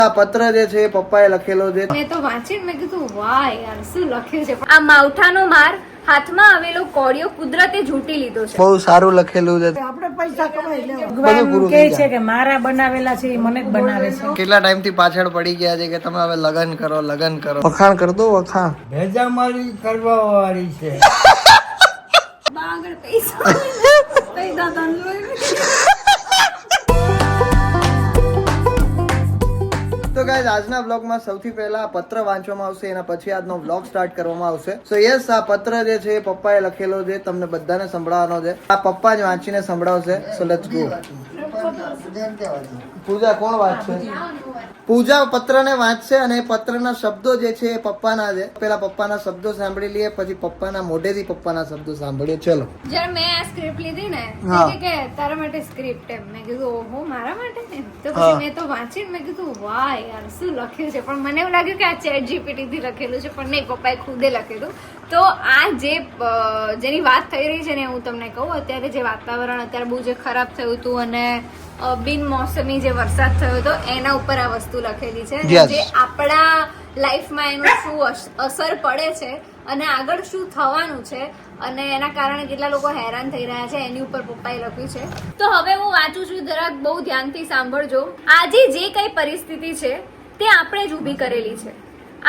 આ પત્ર જે છે પપ્પાએ લખેલો છે. મેં તો વાંચીને મેં કીધું વાહ યાર શું લખ્યું છે. આ માવઠાનો માર હાથમાં આવેલો કોળિયો કુદરતે ઝૂંટી લીધો છે. બહુ સારું લખેલું છે. આપણે પૈસા કમાઈ લેવા. ભગવાન કહે છે કે મારા બનાવેલા છે એ મને જ બનાવે છે. કેટલા ટાઈમ થી પાછળ પડી ગયા છે કે તમે હવે લગન કરો લગન કરો. વખાણ કર દો વખાણ. ભેજામારી કરવા વાળી છે. આગળ પૈસા તો ગાઈઝ આજના બ્લોગમાં સૌથી પહેલા પત્ર વાંચવામાં આવશે, એના પછી આજનો બ્લોગ સ્ટાર્ટ કરવામાં આવશે. સો યસ, આ પત્ર જે છે એ પપ્પાએ લખેલો છે, તમને બધાને સંભળાવવાનો છે. આ પપ્પા જ વાંચીને સંભળાવશે. So let's go. પૂજા કોણ વાંચશે? પૂજા પત્રને વાંચશે અને એ પત્રના શબ્દો જે છે એ પપ્પાના છે. પેલા પપ્પાના શબ્દો સાંભળી લઈએ, પછી પપ્પાના મોઢેથી પપ્પાના શબ્દો સાંભળીએ. ચલો. જ્યારે મેં આ સ્ક્રિપ્ટ લીધી ને કે તારા માટે સ્ક્રિપ્ટ એમ મેં કીધું ઓહો મારા માટે એમ તો પછી મેં તો વાંચીને મેં કીધું વાહ યાર શું લખ્યું છે. પણ મને એવું લાગ્યું કે આ ચેટ જીપીટી થી લખેલું છે, પણ નહીં, પપ્પાએ ખુદે લખેલું. તો આ જેની વાત થઈ રહી છે ને હું તમને કહું, અત્યારે જે વાતાવરણ અત્યારે બહુ જે ખરાબ થયું હતું અને બિનમોસમી જે વરસાદ થયો હતો એના ઉપર આ વસ્તુ લખેલી છે. જે આપણા લાઈફમાં એનું શું અસર પડે છે અને આગળ શું થવાનું છે અને એના કારણે કેટલા લોકો હેરાન થઈ રહ્યા છે એની ઉપર પપ્પાએ લખ્યું છે. તો હવે હું વાંચું છું, જરાક બહુ ધ્યાનથી સાંભળજો. આજે જે કઈ પરિસ્થિતિ છે તે આપણે જ ઊભી કરેલી છે.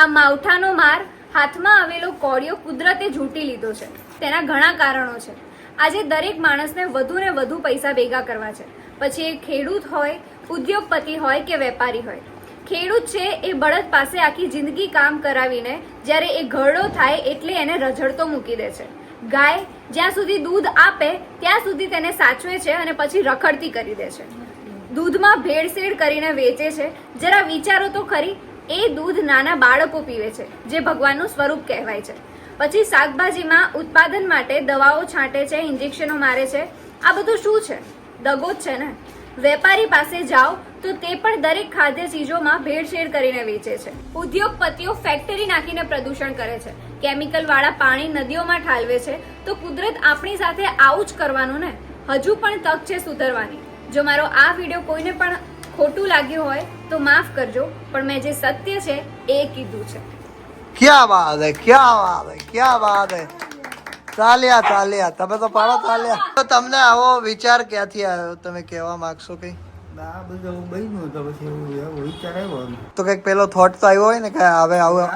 આ માવઠાનો માર હાથમાં આવેલો કોળિયો કુદરતે ઝૂંટી લીધો છે. તેના ઘણા કારણો છે. આજે દરેક માણસને વધુ ને વધુ પૈસા ભેગા કરવા છે. પછી એ ખેડૂત હોય, ઉદ્યોગપતિ હોય કે વેપારી હોય. ખેડૂત છે એ બળદ પાસે આખી જિંદગી કામ કરાવીને જ્યારે એ ઘરડો થાય એટલે એને રઝળતો મૂકી દે છે. ગાય જ્યાં સુધી દૂધ આપે ત્યાં સુધી તેને સાચવે છે અને પછી રખડતી કરી દે છે. દૂધમાં ભેળસેળ કરીને વેચે છે. જરા વિચારો તો ખરી, એ દૂધ નાના બાળકો પીવે છે, જે ભગવાનનું સ્વરૂપ કહેવાય છે. પછી શાકભાજીમાં ઉત્પાદન માટે દવાઓ છાંટે છે, ઇન્જેક્શનો મારે છે. આ બધું શું છે? દગો જ છે ને. વેપારી પાસે જાઓ તો તે પણ દરેક ખાદ્ય ચીજોમાં ભેળસેળ કરીને વેચે છે. ઉદ્યોગપતિઓ ફેક્ટરી નાખીને પ્રદૂષણ કરે છે, કેમિકલ વાળા પાણી નદીઓમાં ઠાલવે છે. તો કુદરત આપણી સાથે આવું જ કરવાનું ને. હજુ પણ તક છે સુધરવાની. જો મારો આ વિડીયો કોઈને પણ ખોટું લાગ્યું હોય તો માફ કરજો, પણ મેં જે સત્ય છે એ કીધું છે. ક્યા વાત હે, ક્યા વાત હે, ક્યા વાત હે. ચાલ્યા ચાલ્યા, તમે તો પાડો ચાલ્યા. તો તમને આવો વિચાર ક્યાંથી આવ્યો? તમે કહેવા માંગશો કઈ? આ બધું બન્યું તો પછી એવો વિચાર આવ્યો. તો કઈક પેલો થોટ તો આવ્યો હોય ને કે હવે આવું.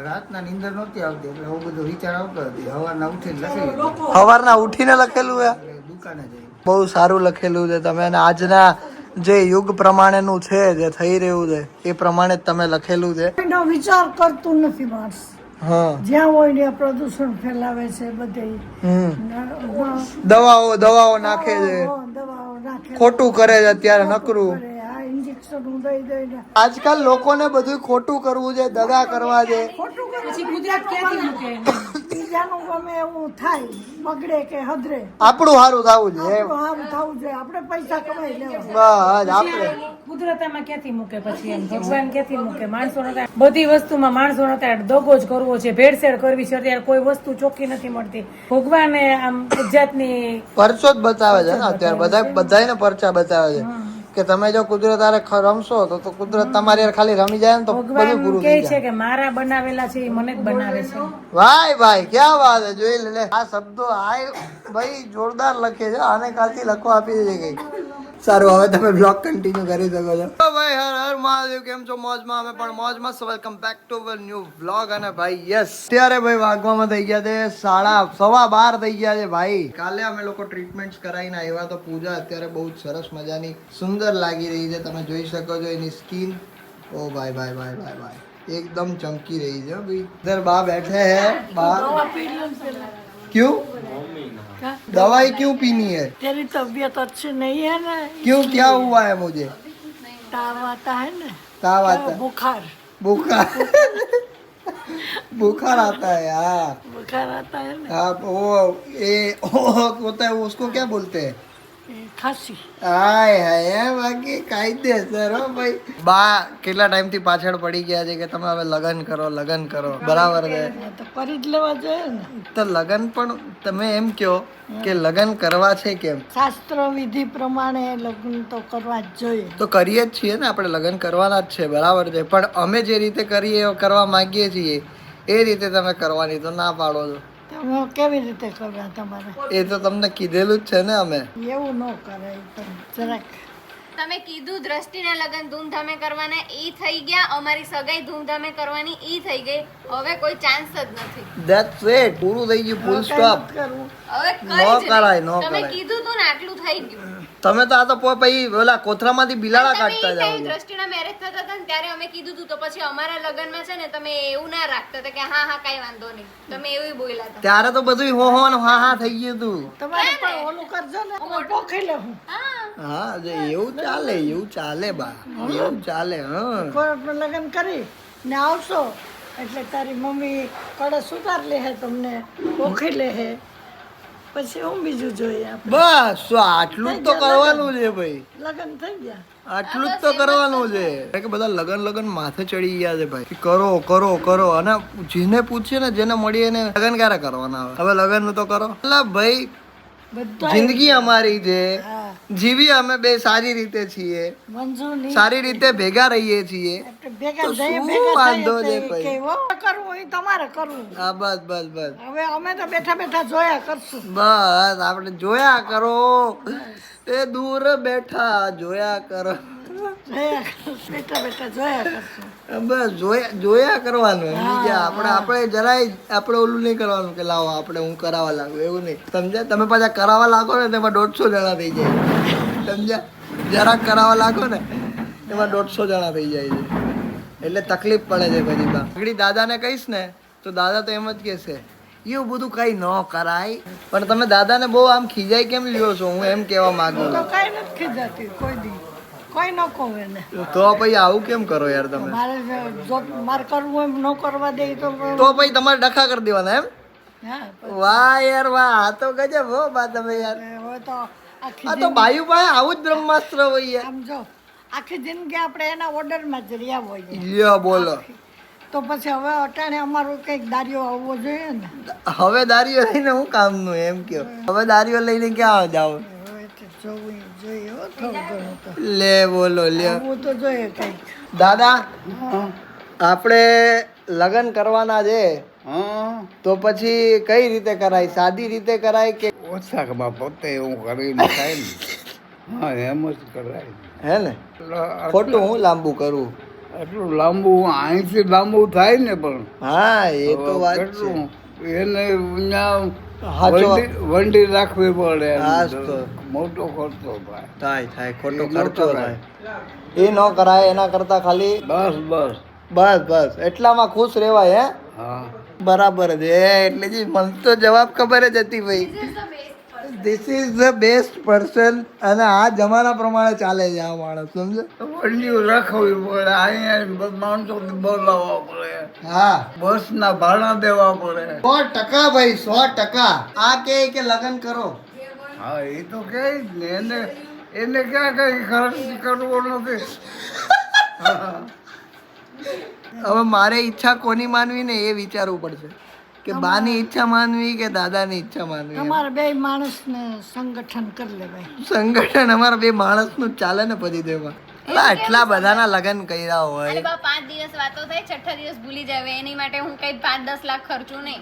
રાતના નીંદર નહોતી આવતી એટલે આવો બધો વિચાર આવતો હતી. સવારના ઉઠીને લખી સવારના ઉઠીને લખેલું છે. દુકાને જઈ. બહુ સારું લખેલું છે તમે. અને આજના જે યુગ પ્રમાણેનું છે, જે થઈ રહ્યું છે એ પ્રમાણે જ તમે લખેલું છે. એનો વિચાર કરતું નથી માણસ. હા, જ્યાં હોય ત્યાં પ્રદૂષણ ફેલાવે છે બધે. દવાઓ નાખે છે, દવાઓ નાખે, ખોટું કરે છે અત્યારે નકરું. આ ઇન્જેક્શન દઈ દઈને આજકાલ લોકોને બધું ખોટું કરવું છે, દગા કરવા છે. બીજાનું ગમે એવું થાય, બગડે કે હદરે, આપણું સારું થવું છે. સારું થવું જોઈએ. આપણે પૈસા કમાઈ લેવા. બસ આપણે કુદરતમાં ક્યાંથી મૂકે પછી એમ ભગવાન ક્યાંથી મૂકે? માણસો બધી વસ્તુમાં માણસો અત્યારે દગો જ કરવો છે, ભેળસેળ કરવી છે. અત્યારે કોઈ વસ્તુ ચોખ્ખી નથી મળતી. ભગવાને આમ જાતની પરચો જ બતાવે છે ને અત્યારે. બધાને પરચા બતાવે છે કે તમે જો કુદરત હારે રમશો તો કુદરત તમારી હારે ખાલી રમી જાય ને તો બધું ભગવાન પૂરું કહે થઈ છે જાય. કે મારા બનાવેલા છે એ મને જ બનાવે છે. ભાઈ ભાઈ ક્યાં વાત હે. જોઈ લે આ શબ્દો ભાઈ જોરદાર લખે છે. આને કાલથી લખવા આપી દે કઈ. સારું, હવે તમે બ્લોગ કન્ટિન્યુ કરી શકો છો. તો ભાઈ હર હર મહાદેવ, કેમ છો? મોજમાં? અમે પણ મોજમાં. Welcome back to our new vlog. અને ભાઈ યસ, ત્યારે ભાઈ વાગવામાં થઈ ગયા છે 12:15 થઈ ગયા છે ભાઈ. કાલે અમે લોકો ટ્રીટમેન્ટ કરાવીને આવ્યા તો પૂજા અત્યારે બહુ જ સરસ મજાની સુંદર લાગી રહી છે. તમે જોઈ શકો છો એની સ્કિન. ઓ ભાઈ ભાઈ ભાઈ ભાઈ ભાઈ એકદમ ચમકી રહી છે ભાઈ. इधर बा बैठे हैं बाहर. क्यों? दवाई क्यों पीनी है? तेरी तबीयत अच्छी नहीं है ना, क्यों, क्या हुआ है मुझे? ताव आता है ना, ताव आता? बुखार बुखार बुखार आता है यार. बुखार आता है ना. आप वो होता है, उसको क्या बोलते हैं? ખાસી હાય હાય બાકી કાયદેસર હો ભાઈ. બા કેટલા ટાઈમ થી પાછળ પડી ગયા છે કે તમે હવે લગ્ન કરો બરાબર છે. તો કરી જ લેવા જોઈએ ને. તો લગ્ન પણ તમે એમ કહો કે લગ્ન કરવા છે કેમ? શાસ્ત્ર વિધિ પ્રમાણે લગ્ન તો કરવા જ જોઈએ. તો કરીએ જ છીએ ને આપણે, લગ્ન કરવાના જ છે બરાબર છે. પણ અમે જે રીતે કરવા માંગીએ છીએ એ રીતે તમે કરવાની તો ના પાડો છો. તમે કેવી રીતે કરવા તમારે? એ તો તમને કીધેલું જ છે ને અમે. એવું ન કરાય તમે જરાક. તમે કીધું દ્રષ્ટિના લગ્ન ધૂમધામે કરવાના ઈ થઈ ગયા, અમારી સગાઈ ધૂમધામે કરવાની ઈ થઈ ગઈ. હવે કોઈ ચાન્સ જ નથી. ધેટ્સ ઇટ, પૂરું થઈ ગયું, ફૂલ સ્ટોપ. કરવું હવે ન કઈ જ કરાય, નહીં. ન તમે કરાય. કીધું તું ને આટલું થઈ ગયું. તમે તો આ તો પછી ઓલા કોથરામાંથી બિલાડા તમે કાઢતા ઈ જાઓ ટાઈમ છો. દ્રષ્ટિના મેરેજ થતા હતા ને ત્યારે અમે કીધું તું, તો પછી અમારા લગ્નમાં છે ને તમે એવું ના રાખતા હતા કે હા કઈ વાંધો નહીં, તમે એવું બોલ્યા હતા. ત્યારે તો બધું હો હો ને હા થઈ ગયું હતું. તમારે પણ ઓલું કરજો ને, અમે પોખી લેવું. હા એવું ચાલે બા, એવું ચાલે. હા કોર્ટમાં લગ્ન કરી ને આવશો એટલે તારી મમ્મી કડસ ઉતાર લે હે, તમને પોખી લે હે, પછી હું બીજું જોઈએ આપણે. બસ તો આટલું જ તો કરવાનું છે ભાઈ, લગ્ન થઈ ગયા. આટલું જ તો કરવાનું છે. કે બધા લગન માથે ચડી ગયા છે ભાઈ, કરો અને જેને પૂછીએ ને, જેને મળીએ ને લગન ક્યારે કરવાના હવે લગન નું તો કરો. એટલે ભાઈ બધા જિંદગી અમારી છે, હા જીવી અમે બે સારી રીતે છીએ, મંજૂરી સારી રીતે ભેગા રહીએ છીએ. આપણે ભેગા તો જઈએ, શું ભેગા વાંધો થઈએ છે તો ભાઈ? કે હો કરવું હોય તમારે કરવું. હા બસ હવે અમે તો બેઠા બેઠા જોયા કરશું. બસ આપણે જોયા કરો, એ દૂર બેઠા જોયા કરો. જોયા કરશું, બેઠા બેઠા જોયા કરશું. બસ જોયા કરવાનું. બીજા આપણે જરાય આપણે ઓલું નહીં કરવાનું કે લાવો આપણે હું કરાવવા લાગુ, એવું નહીં. સમજ્યા? તમે પાછા કરાવવા લાગો ને તેમાં 150 જણા થઈ જાય. સમજ્યા? જરાક કરાવવા લાગો ને એમાં 150 જણા થઈ જાય છે, એટલે તકલીફ પડે છે પછી. આગળ દાદાને કહીશ ને તો દાદા તો એમ જ કહેશે એવું બધું કઈ ન કરાય. પણ તમે દાદાને બહુ આમ ખીજાઈ કેમ લ્યો છો, હું એમ કહેવા માંગુ તો છું. કઈ નથી ખીજાતી કોઈ દી, કોઈ ન કહું એને. તો પછી આવું કેમ કરો યાર તમે? મારે જો મારે કરવું એમ ન કરવા દે તો તો પછી તમારે ડખા કરી દેવાના એમ? હા વાહ યાર વાહ, આ તો ગજબ હો બા તમે યાર. હવે તો આખી આ તો બાયુ પાસે આવું જ બ્રહ્માસ્ત્ર હોય યાર. આમ જો આખી જિંદગી આપણે એના ઓર્ડરમાં જ રહ્યા હોઈએ, લ્યો બોલો. તો પછી હવે અટાણે અમારું કંઈક દારિયો આવવો જોઈએ ને. હવે દારીઓ લઈને હું કામનું એમ કયો? હવે દારીઓ લઈને ક્યાં જાવ? હવે તો જોવું જોઈએ હો, થોડું ઘણું તો લે બોલો લ્યો. આવવું તો જોઈએ કંઈક. દાદા આપણે લગ્ન કરવાના છે તો પછી કઈ રીતે કરાય? સાદી રીતે કરાય કે ઓછા કબા પોતે એવું કરીને થાય ને. હા એમ જ કરાય. હે ને? ખોટું હું લાંબુ કરું? એટલું લાંબુ અહીંથી લાંબુ થાય ને, પણ હા એ તો વાત છે. કેટલું એને ત્યાં હાચો. વંડી રાખવી પડે. હા જ તો. મોટો ખર્ચો થાય. થાય ખોટો એ ન ખર્ચો કરાય. થાય, એ ન કરાય. એના કરતા ખાલી બસ એટલામાં ખુશ રહેવાય. હે હા બરાબર છે. એટલે જ મને તો જવાબ ખબર જ હતી ભાઈ. This is the best person. અને આ જમાના પ્રમાણે ચાલે છે આ માણસ, સમજે? વંડીઓ રાખવી પડે. અહીંયા માણસો બોલાવવા પડે. હા બસના ભાડા દેવા પડે. 100% ભાઈ, 100%. આ કે લગ્ન કરો. હા એ તો કે જ ને, એને ક્યાં કઈ ખર્ચ કરવો નથી. હવે મારે ઈચ્છા કોની માનવી ને એ વિચારવું પડશે કે બાની ઈચ્છા માનવી કે દાદાની ઈચ્છા માનવી. તમારે બે માણસને સંગઠન કરી લેવાય. સંગઠન અમારા બે માણસનું જ ચાલે ને પછી તેમાં. એટલા બધાના લગ્ન કર્યા અરે હોય. બા 5 દિવસ વાતો થઈ, છઠ્ઠા દિવસ ભૂલી જાવે. એની માટે હું કઈ 5-10 લાખ ખર્ચું નહીં.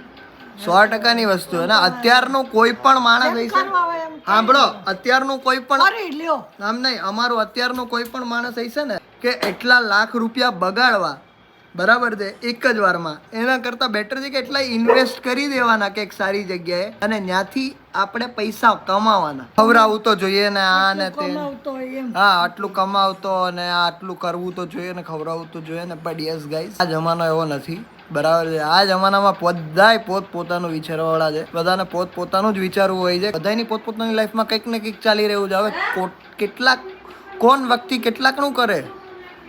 100% ની વસ્તુ. અને અત્યારનું કોઈ પણ માણસ હશે, કરવા આવે એમ સાંભળો, અત્યારનું કોઈ પણ કરી લ્યો. આમ નહીં, અમારું અત્યારનું કોઈ પણ માણસ હશે ને કે એટલા લાખ રૂપિયા બગાડવા, બરાબર છે, એક જ વારમાં, એના કરતા બેટર છે કે એટલા ઇન્વેસ્ટ કરી દેવાના કંઈક સારી જગ્યાએ, અને ત્યાંથી આપણે પૈસા કમાવાના. ખવડાવવું તો જોઈએ ને, આ ને તે. કમાવતો હોય એમ. હા આટલું કમાવતો અને આટલું કરવું તો જોઈએ ને, ખવડાવવું તો જોઈએ ને. બટ યસ ગાઈસ, આ જમાનો એવો નથી, બરાબર છે. આ જમાનામાં બધાય પોતપોતાનું વિચારવાવાળા છે. બધાને પોતપોતાનું જ વિચારવું હોય છે. બધાની પોતપોતાની લાઈફમાં કંઈક ને કંઈક ચાલી રહ્યું છે. હવે કેટલાક કોણ વ્યક્તિ કેટલાકનું કરે,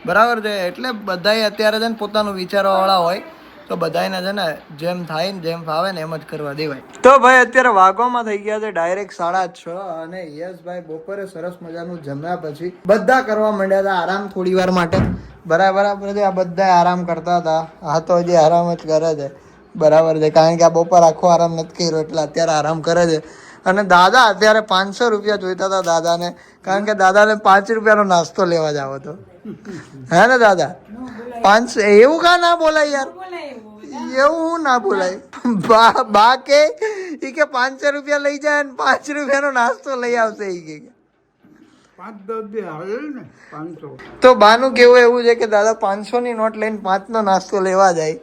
બરાબર છે. એટલે બધાય અત્યારે છે ને પોતાનું વિચારવાવાળા હોય. તો તો બધાને છે ને જેમ થાય ને જેમ ફાવે ને એમ જ કરવા દેવાય. તો ભાઈ અત્યારે વાગવામાં થઈ ગયા છે ડાયરેક્ટ 6:30 અને યશભાઈ બપોરે સરસ મજાનું જમ્યા પછી બધા કરવા માંડ્યા હતા આરામ થોડી વાર માટે. બરાબર આ બધા આરામ કરતા હતા. આ તો હજી આરામ જ કરે છે. બરાબર છે, કારણ કે આ બપોર આખો આરામ નથી કર્યો એટલે અત્યારે આરામ કરે છે. અને દાદા અત્યારે 500 રૂપિયા જોઈતા હતા દાદાને, કારણ કે દાદાને 5 રૂપિયાનો નાસ્તો લેવા જાવ હતો. હે ને દાદા? 500 એવું કા ના બોલાય યાર, એવું ના બોલાય. બા કે 500 રૂપિયા લઈ જાય ને 5 રૂપિયાનો નાસ્તો લઈ આવશે એ કે 5-10 હાલે ને 500. તો બાનું કેવું એવું છે કે દાદા 500 ની નોટ લઈને 5 નો નાસ્તો લેવા જાય.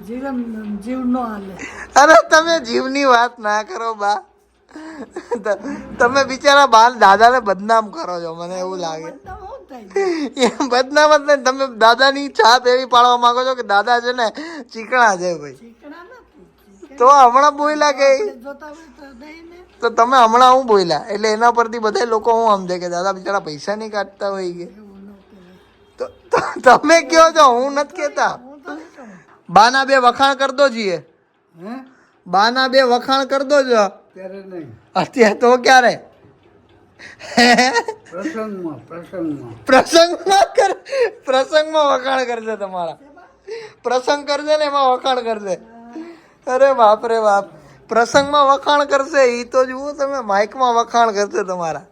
જીવ નો હાલે. અરે તમે જીવની વાત ના કરો બા. તમે બિચારા બા દાદાને બદનામ કરો છો, મને એવું લાગે. શું થાય? બદનામ જ નહીં, તમે દાદાની છાપ એવી પાડવા માંગો છો કે દાદા છે ને ચીકણા છે ભાઈ. ચીકણા નથી. તો હમણાં બોલ્યા કે જોતા હોય તો દઈને. તો તમે હમણાં હું બોલ્યા એટલે એના પરથી બધા લોકો હું સમજે કે દાદા બિચારા પૈસા નહીં કાઢતા હોય કે. તો તમે કયો છો, હું નથી કેતા. બાના 2 વખાણ કર દો જીએ. હે બાના 2 વખાણ કર દો જો. ત્યારે નહીં, અત્યારે તો ક્યારે? પ્રસંગમાં પ્રસંગમાં વખાણ કરશે તમારા. પ્રસંગ કરશે ને એમાં વખાણ કરશે. અરે બાપ રે બાપ, પ્રસંગમાં વખાણ કરશે એ તો જુઓ તમે, માઇકમાં વખાણ કરશે તમારા.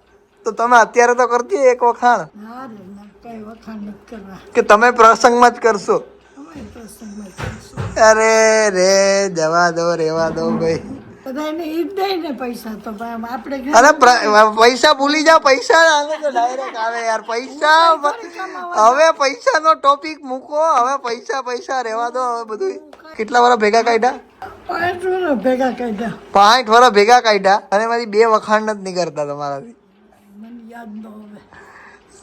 તો તમે અત્યારે તો કરતી એક વખાણ ના રે ના, કઈ વખાણ નથી કરવા. કે તમે પ્રસંગમાં જ કરશો. અમે પ્રસંગમાં કરીશું. અરે રે જવા દો, રેવા દો ભાઈ. બધાને ઈ જ દે ને પૈસા તો ભાઈ આમ આપણે ઘરે અરે પૈસા ભૂલી જાઓ, પૈસા આને તો ડાયરેક્ટ આવે યાર. પૈસા હવે પૈસાનો ટોપિક મૂકો, હવે પૈસા રહેવા દો હવે બધું. કેટલા વર્ષ ભેગા કાઢ્યા? 5 વર્ષ ભેગા કાઢ્યા. 5 વર્ષ ભેગા કાઢ્યા અને એમાંથી 2 વખાણ જ નહીં કરતા તમારાથી. મને યાદ ન આવે.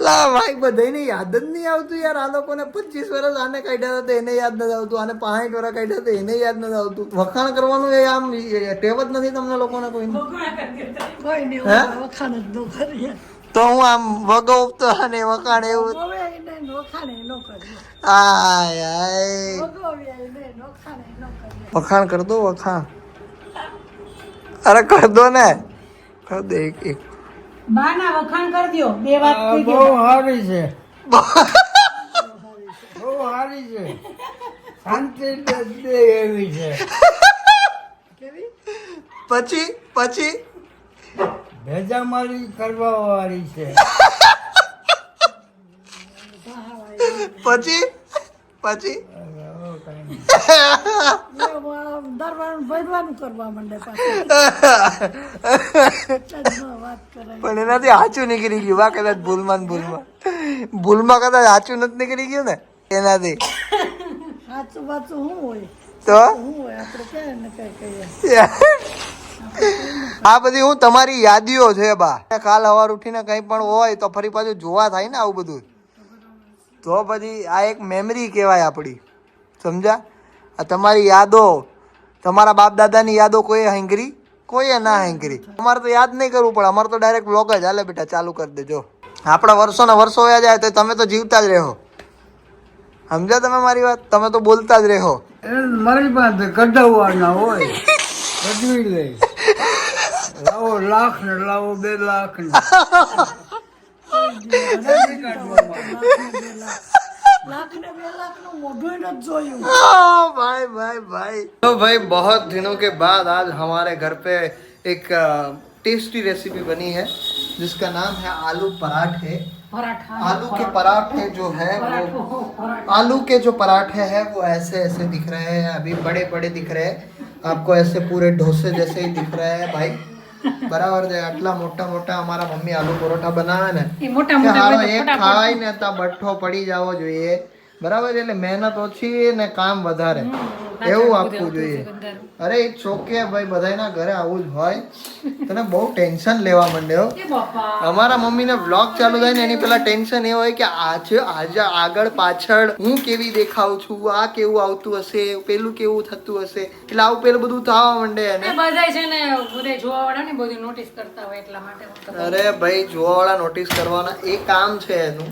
લા ભાઈ બધાને યાદ જ નહીં આવતું યાર. આ લોકોને 25 વર્ષ આને કાઢ્યા હતા તો એને યાદ નથી આવતું, આને 65 વર્ષ કાઢ્યા તો એને યાદ નથી આવતું. વખાણ કરવાનું એ આમ ટેવ જ નથી તમને લોકોને કોઈને. કોઈ નહીં હે? વખાણ જ ન કરીએ. તો હું આમ વગોવતો અને વખાણ એવું. હવે એને વખાણ ન કરીએ. આય આય ભગવ્યા એને વખાણ ન કરીએ. વખાણ કર દો, વખાણ. અરે કર દો ને, કર દો એક. બાના વખાણ કરી દ્યો. 2 વાત થઈ બહુ ગઈ. સારી છે, બહુ સારી છે, શાંતિ દે એવી છે. પછી ભેજામારી કરવા વાળી છે. પછી દરવાનું ભરવાનું કરવા માંડે પાછું. વાત કરાય. પણ એનાથી સાચું નીકળી ગયું વા, કદાચ ભૂલમાં કદાચ સાચું નથી નીકળી ગયું ને એનાથી. સાચું વાચું શું હોય? તો શું હોય? આપણે ક્યાં ને કઈ કહીએ. આ બધી હું તમારી યાદીઓ છે બા. કાલ સવાર ઉઠીને કંઈ પણ હોય તો ફરી પાછું જોવા થાય ને આવું બધું. તો પછી આ એક મેમરી કહેવાય આપણી, સમજ્યા? આ તમારી યાદો, તમારા બાપ દાદાની યાદો કોઈ હેંગરી, કોઈએ ના હેંગરી. અમારે તો યાદ નહીં કરવું પડે, અમારે તો ડાયરેક્ટ બ્લોગ જ હાલે બેટા ચાલુ કરી દેજો. આપણા વર્ષોના વર્ષો વયા જાય તો તમે તો જીવતા જ રહો. સમજ્યા તમે મારી વાત? તમે તો બોલતા જ રહો. એને મારી પાસે કઢાવવાના હોય, કઢવી લે. લાવો 1 લાખ ને લાવો 2 લાખ ને. લાખ ને 2 લાખ નું મોઢું નથી જોયું. भाई तो भाई बहुत दिनों के बाद आज हमारे घर पे एक टेस्टी रेसिपी बनी है जिसका नाम है आलू पराठे. आलू के पराठे जो है वो आलू के जो पराठे हैं वो ऐसे ऐसे दिख रहे हैं, अभी बड़े बड़े दिख रहे हैं आपको, ऐसे पूरे डोसे जैसे ही दिख रहे हैं भाई. બરાબર છે. આટલા મોટા મોટા અમારા મમ્મી આલુ પરોઠા બનાવે ને એ મોટા કે મોટા હારો હોય તો એક ફટાફટ. ખાવાય ને તો બઠ્ઠો પડી જવો જોઈએ. બરાબર છે. એટલે મહેનત ઓછી ને કામ વધારે એવું આપવું જોઈએ. અરે એક શોખ ભાઈ બધાના ઘરે આવું જ હોય. તને બહુ ટેન્શન લેવા માંડ્યો. એ બાપા. અમારા મમ્મીને વ્લોગ ચાલુ થાય ને એની પેલા ટેન્શન એ હોય કે આજે આગળ પાછળ હું કેવી દેખાઉં છું, આ કેવું આવતું હશે, પેલું કેવું થતું હશે, એટલે આવું પેલું બધું થવા માંડે એને. એ બધાય છે ને બધે જોવા વાળા ને બધું નોટિસ કરતા હોય એટલા માટે હું તો કહું. અરે ભાઈ જોવાવાળા નોટિસ કરવાના એ કામ છે એનું,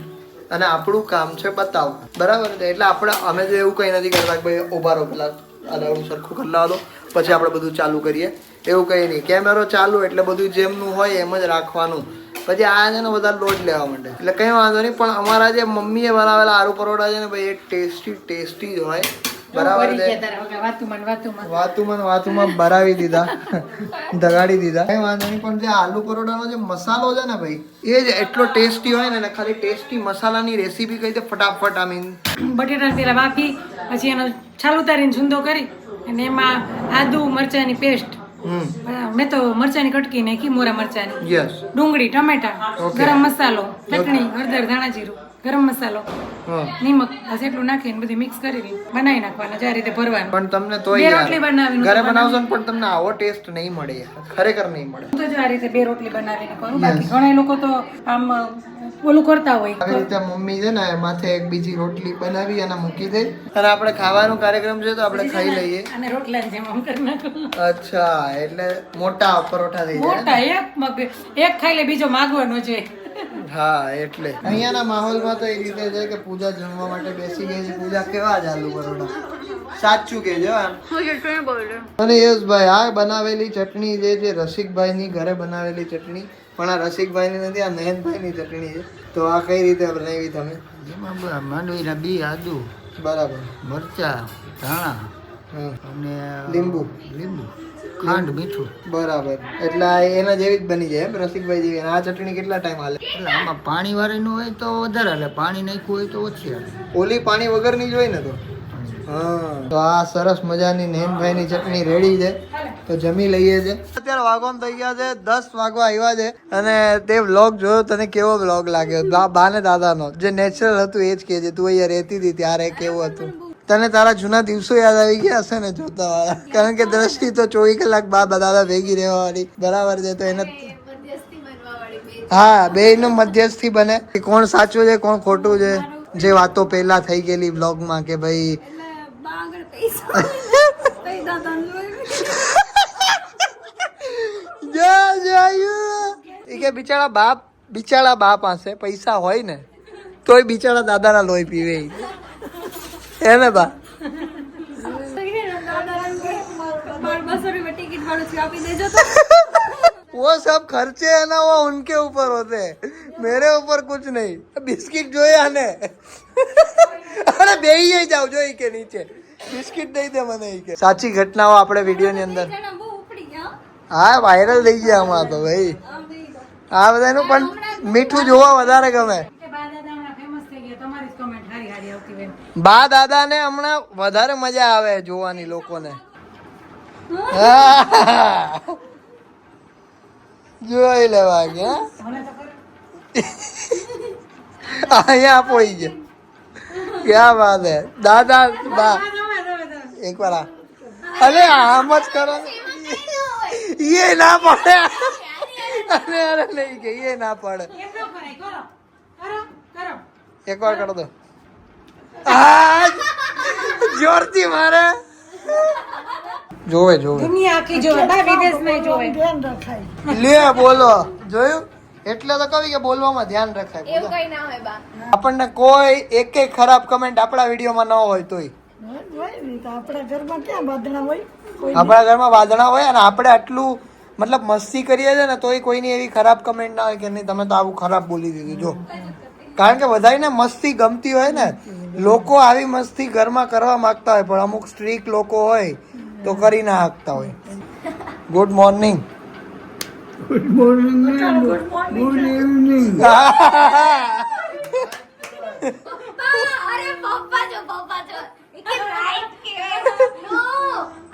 અને આપણું કામ છે બતાવવું, બરાબર છે? એટલે અમે જો એવું કંઈ નથી કરતા કે ભાઈ ઉભા રહો પેલા અદાડું સરખું કરી લાવો દો પછી આપણે બધું ચાલુ કરીએ, એવું કંઈ નહીં. કેમેરો ચાલુ એટલે બધું જેમનું હોય એમ જ રાખવાનું. પછી આ છે ને બધા લોટ લેવા માંડે એટલે કંઈ વાંધો નહીં. પણ અમારા જે મમ્મીએ બનાવેલા આલુ પરોઠા છે ને ભાઈ એ ટેસ્ટી જ હોય, બરાબર છે? વાતુમાં ભરાવી દીધા, દગાડી દીધા, કઈ વાંધો નહીં. પણ જે આલુ પરોઠાનો જે મસાલો છે ને ભાઈ એ જ એટલો ટેસ્ટી હોય ને. ખાલી ટેસ્ટી મસાલાની રેસીપી કઈ દે ફટાફટ. બટેટા પેલા બાફી પછી એનો છાલ ઉતારીને છૂંદો કરી અને એમાં આદુ મરચાની પેસ્ટ, મેં તો મરચાની કટકી નાખી, મોરા મરચાની, યસ, ડુંગળી, ટમેટા, ગરમ મસાલો, ચટણી, હળદર, ધાણા જીરું, ગરમ મસાલો, નિમક, બસ એટલું નાખીને બધી મિક્સ કરી બનાવી નાખવાના. જે રીતે ભરવાનું. પણ તમને તો રોટલી બનાવીને ઘરે બનાવશો ને પણ તમને આવો ટેસ્ટ નહીં મળે યાર, ખરેખર નહીં મળે. હું તો જો આ રીતે 2 રોટલી બનાવીને કરું. બાકી ઘણા લોકો તો આમ ઓલું કરતા હોય. આવી રીતે મમ્મી છે ને માથે એક બીજી રોટલી બનાવી અને મૂકી દે અને આપણે ખાવાનો કાર્યક્રમ છે તો આપણે ખાઈ લઈએ. અને રોટલા જેમ આમ કરી નાખું. અચ્છા, એટલે મોટા પરોઠા થઈ જાય. મોટા એક ખાઈ લે બીજો માગવાનો છે. હા, એટલે અહીંયાના માહોલમાં તો એ રીતે છે કે પૂજા જમવા માટે બેસી ગઈ છે. પૂજા કેવા જ આલુ પરોઠા, સાચું કેજો આમ. અને યશભાઈ આ બનાવેલી ચટણી જે રસિકભાઈની ઘરે બનાવેલી ચટણી, પણ આ રસિકભાઈની નથી, આ નયનભાઈની ચટણી છે. તો આ કઈ રીતે બનાવી તમે? એમાં માંડવીના બી, આદુ, બરાબર, મરચા, ધાણા અને લીંબુ, ખાંડ, મીઠું. બરાબર. એટલે આ એના જેવી જ બની જાય એમ, રસિકભાઈ જેવી. આ ચટણી કેટલા ટાઈમ હાલે? એટલે આમાં પાણી વાળીનું હોય તો વધારે હાલે, પાણી નાખ્યું હોય તો ઓછી હાલે. ઓલી પાણી વગરની જ હોય ને તો. હા, તો આ સરસ મજાની નયનભાઈની ચટણી રેડી છે, તો જમી લઈએ છે. અત્યારે વાગવામાં થઈ ગયા છે 10 વાગવા આવ્યા છે અને તે વ્લોગ જોયો, તને કેવો વ્લોગ લાગ્યો? બા ને દાદાનો જે નેચરલ હતું એ જ કે છે. તું અહીંયા રહેતી હતી ત્યારે કેવું હતું? તને તારા જૂના દિવસો યાદ આવી ગયા હશે ને જોતા વાળા? કારણ કે દ્રષ્ટિ તો 24 કલાક બા દાદા ભેગી રહેવાવાળી, બરાબર છે? તો એને હા, બે નું મધ્યસ્થી બને, કોણ સાચું છે કોણ ખોટું છે. જે વાતો પહેલા થઈ ગયેલી બ્લોગમાં કે ભાઈ કે બિચારા બા પાસે પૈસા હોય ને તોય બિચારા દાદાના લોહી પીવે એને બા. वो सब खर्चे है ना वो उनके ऊपर होते हैं, मेरे ऊपर कुछ नहीं. बिस्किट જોયા ને અરે બેહી જાવ જોઈ કે નીચે બિસ્કિટ દઈ દે મને કે. સાચી ઘટનાઓ આપણે વિડીયો ની અંદર હા વાયરલ થઈ ગયા હમણાં તો ભાઈ. આ બધાનું પણ મીઠું જોવા વધારે ગમે. બા દાદા ને હમણાં વધારે મજા આવે જોવાની લોકોને. જોઈ લેવા ગયા અહીંયા પોઈ ગયા. ક્યાં વાત હે દાદા બા. એક વાર અરે આમ જ કરો ये ના પડે. અરે અરે નહીં કે ये ના પડે. એક વાર કરો તો જોરથી મારે. જોવે દુનિયા આખી જોવે, વિદેશ નહીં જોવે. ધ્યાન રખાય. લે બોલો જોયું એટલે તો કહી કે બોલવામાં ધ્યાન રખાય. એવું કઈ ના હોય બા. આપણને કોઈ એક ખરાબ કમેન્ટ આપણા વિડીયોમાં ન હોય તોય હોય ને તો આપણા ઘરમાં ક્યાં બાંધણા હોય? આપણા ઘરમાં વાદળા હોય અને આપણે આટલું મતલબ મસ્તી કરીએ છીએ ને તોય કોઈની એવી ખરાબ કમેન્ટ ના હોય કે નહીં તમે તો આવું ખરાબ બોલી દીધું. જો કારણ કે બધાને મસ્તી ગમતી હોય ને, લોકો આવી મસ્તી ઘરમાં કરવા માંગતા હોય પણ અમુક સ્ટ્રીક લોકો હોય તો કરી ના શકતા હોય. Good morning. Good morning, good evening. અરે પપ્પા જો કે રાઈટ કે નો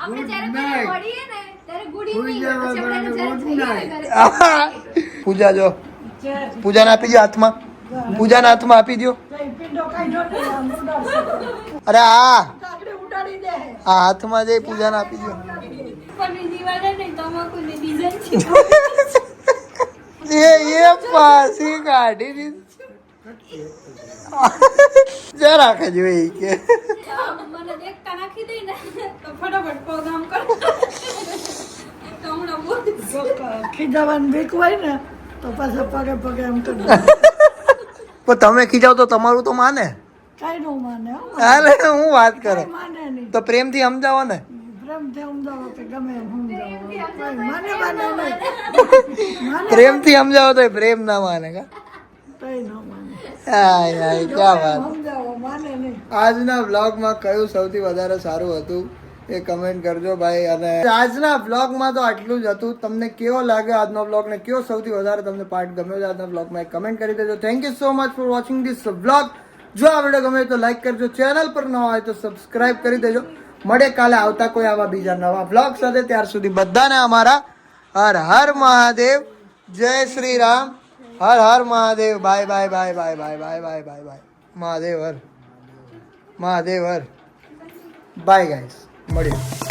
આપણે જ્યારે મળીએ ને ત્યારે ગુડ ઇવનિંગ પછી આપણે જ્યારે જઈએ પૂજા જો પૂજાને આપી દો હાથમાં, પૂજાના હાથમાં આપી દો. અરે આ હાથમાં જઈ પૂજાને આપી દો. એ પાસી કાઢી દીધી જરા કે જોઈ કે મને દેખતા નાખી દે ને તો ફટાફટ પ્રોગ્રામ કરો તો હમણાં બોલ ખીજાવાનું બીક હોય ને તો પાછા પગે પગે એમ કરી પણ તમે ખીજાવ તો તમારું તો માને. કઈ નો માને હો. હાલે હું વાત કરે કઈ માને નહીં. તો પ્રેમથી સમજાવો ને. પ્રેમથી સમજાવો કે ગમે એમ સમજાવો. કઈ માને નહીં. પ્રેમથી સમજાવો તો પ્રેમ ના માને કા. કઈ નો માને. હાય હાય ક્યાં વાત. સમજાવો માને નહીં. આજના વ્લોગમાં કયું સૌથી વધારે સારું હતું એ કમેન્ટ કરજો ભાઈ. અને આજના વ્લોગમાં તો આટલું જ હતું. તમને કેવો લાગ્યો આજનો વ્લોગ ને કયો સૌથી વધારે તમને પાર્ટ ગમ્યો છે આજના વ્લોગમાં કમેન્ટ કરી દેજો. Thank you so much for watching this vlog. જો આ વિડીયો ગમે તો લાઈક કરજો, ચેનલ પર ન હોય તો સબસ્ક્રાઇબ કરી દેજો. મળે કાલે આવતા કોઈ આવા બીજા નવા વ્લોગ સાથે. ત્યાર સુધી બધાને અમારા હર હર મહાદેવ, જય શ્રી રામ, હર હર Mahadev. Bye bye bye bye bye bye bye bye bye. Mahadev હર, મહાદેવ હર. બાય ગાઈસ, મળીએ.